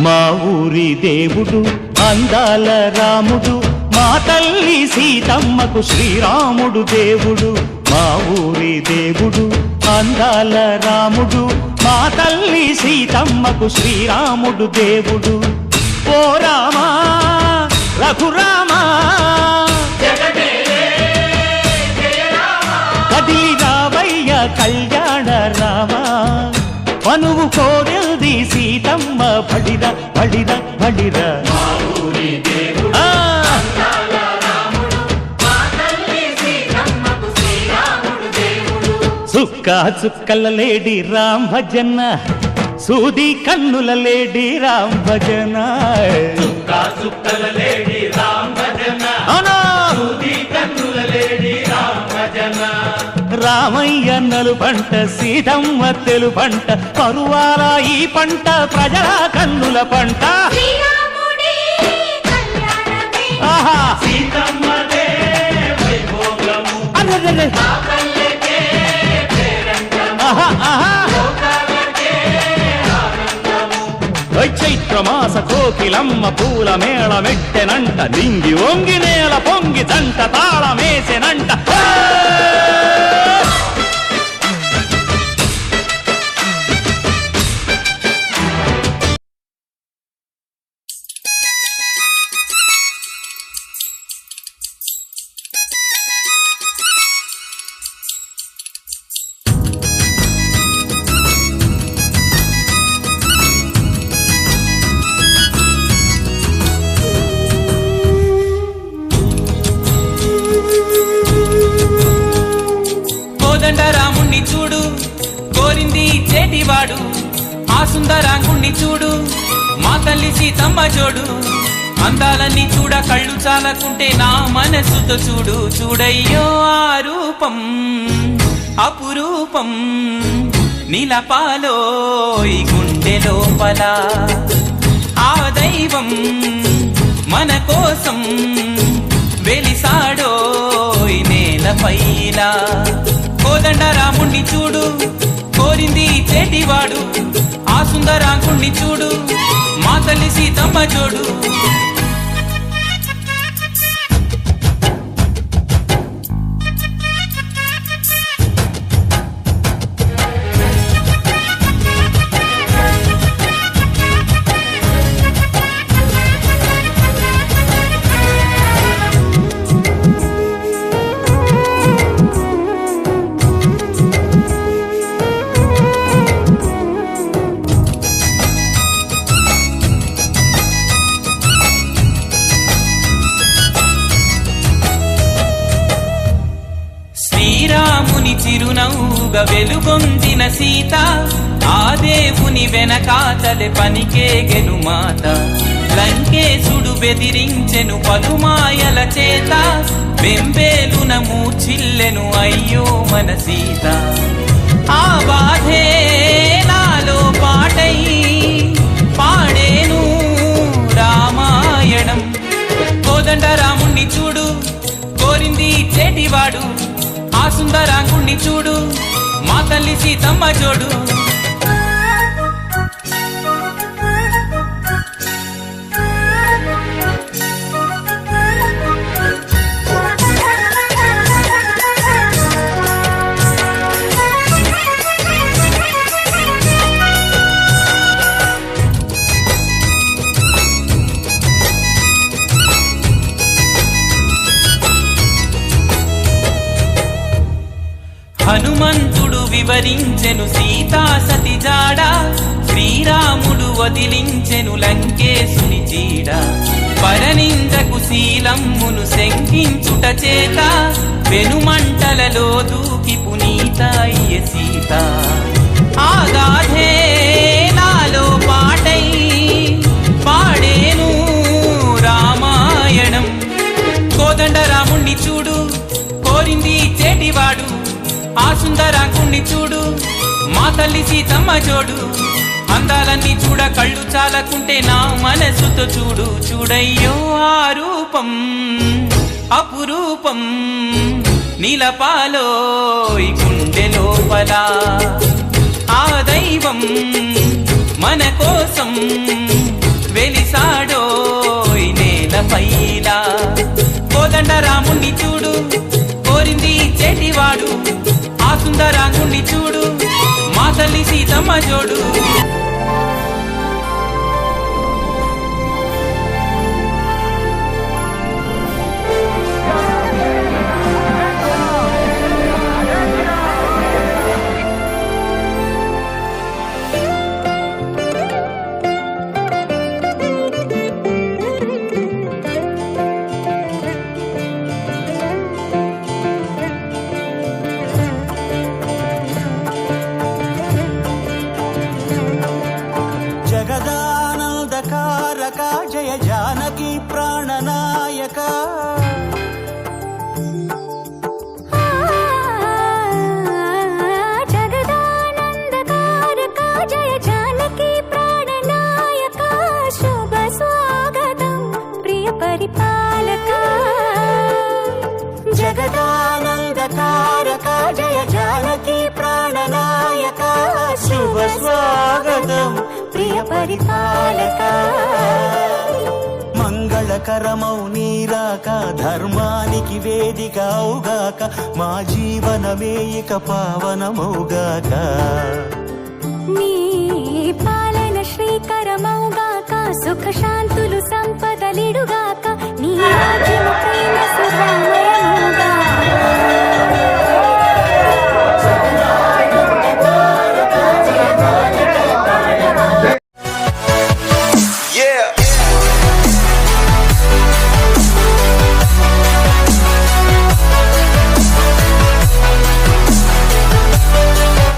మా ఊరి దేవుడు అందాల రాముడు, మా తల్లి సీతమ్మకు శ్రీరాముడు దేవుడు. మా ఊరి దేవుడు అందాల రాముడు, మా తల్లి సీతమ్మకు శ్రీరాముడు దేవుడు. ఓ రామా రఘురామా కదిలి రావయ్య కళ్యాణ రామా, మనువు కోరెల్ది సీతమ్మ బడిర బడిర బడిర. సుక్క చుక్కల లేడి రామ్ భజన, సూది కన్నుల లేడి రామ్ భజన. చుక్కల లేడి రామ్ భజన, సూది కన్నుల లేడి రామ్ భజన. రామయ్య నలు పంట సీతమ్మ తెలు పంట, పరువాల ఈ పంట ప్రజల కన్నుల పంట. ఆహా సీతమ్మదే వైభోగము, చైత్రమాస కోకిలమ్మ పూల మేళ మెట్టెనంట, నింగి ఒంగి నేల పొంగి జంట తాళమేసెనంట. రాముణ్ణి చూడు కోరింది చేటివాడు, ఆ సుందరాంగుణ్ణి చూడు మా తల్లి సీతమ్మ జోడు. అందాలన్నీ చూడ కళ్ళు చాలకుంటే నా మనసుతో చూడు. చూడయ్యో ఆ రూపం అపురూపం, నిలపాలో ఈ గుండె లోపల. ఆ దైవం మన కోసం వెలిసాడో ఈ నేలపైన. కోదండ రాముణ్ణి చూడు కోరింది చేటివాడు, ఆ సుందరాంగుణ్ణి చూడు మా తల్లి సీతమ్మ జోడు. శ్రీరాముని చిరునవ్వుగా వెలుగొందిన సీత, ఆ దేవుని వెనకాతలే పనికేగెను మాత. లంకేశుడు బెదిరించెను పలుమాయల చేత, బెంబేలున మూచిల్లెను అయ్యో మన సీత. ఆ బాధే నాలో పాటై పాడేను రామాయణం. కోదండ రాముణ్ణి చూడు కోరింది చేటివాడు, ఆ సుందరాంగుణ్ణి చూడు మా తల్లి సీతమ్మ జోడు. హనుమంతుడు వివరించెను సీతా సతి జాడ, శ్రీరాముడు వదిలించెను లంకేశుని జీడ. పరనిందకు శీలమ్మును శంకించుట చేత, వెనుమంటలలో దూకి పునీతాయ్య సీత. ఆ గాథే నాలో పాటై పాడేను రామాయణం. కోదండ రాముణ్ణి చూడు కోరింది చేటివాడు, ఆ సుందరాంగుణ్ణి చూడు మా తల్లి సీతమ్మ జోడు. అందాలన్నీ చూడ కళ్ళు చాలకుంటే నా మనసుతో చూడు. చూడయ్యో ఆ రూపం అపురూపం, నిలపాలో ఈ గుండె లోపల. ఆ దైవం మన కోసం రాముణ్ణి చూడు కోరింది ఇచ్చేటివాడు ఆ సుందరాంగుణ్ణి చూడు మా తల్లి సీతమ్మ జోడు జగదానందకారక జయ జానకి ప్రాణనాయక జగదానందకారక జయ జానకి ప్రాణనాయక శుభ స్వాగతం ప్రియ పరిపాలక జగదానందకారక జయ జానకి ప్రాణనాయక శుభ స్వాగతం ప్రియ పరిపాలక మంగళకరమౌ నీరాక ధర్మానికి వేదిక అవుగాక మా జీవనమే ఇక పావనమౌగాక నీ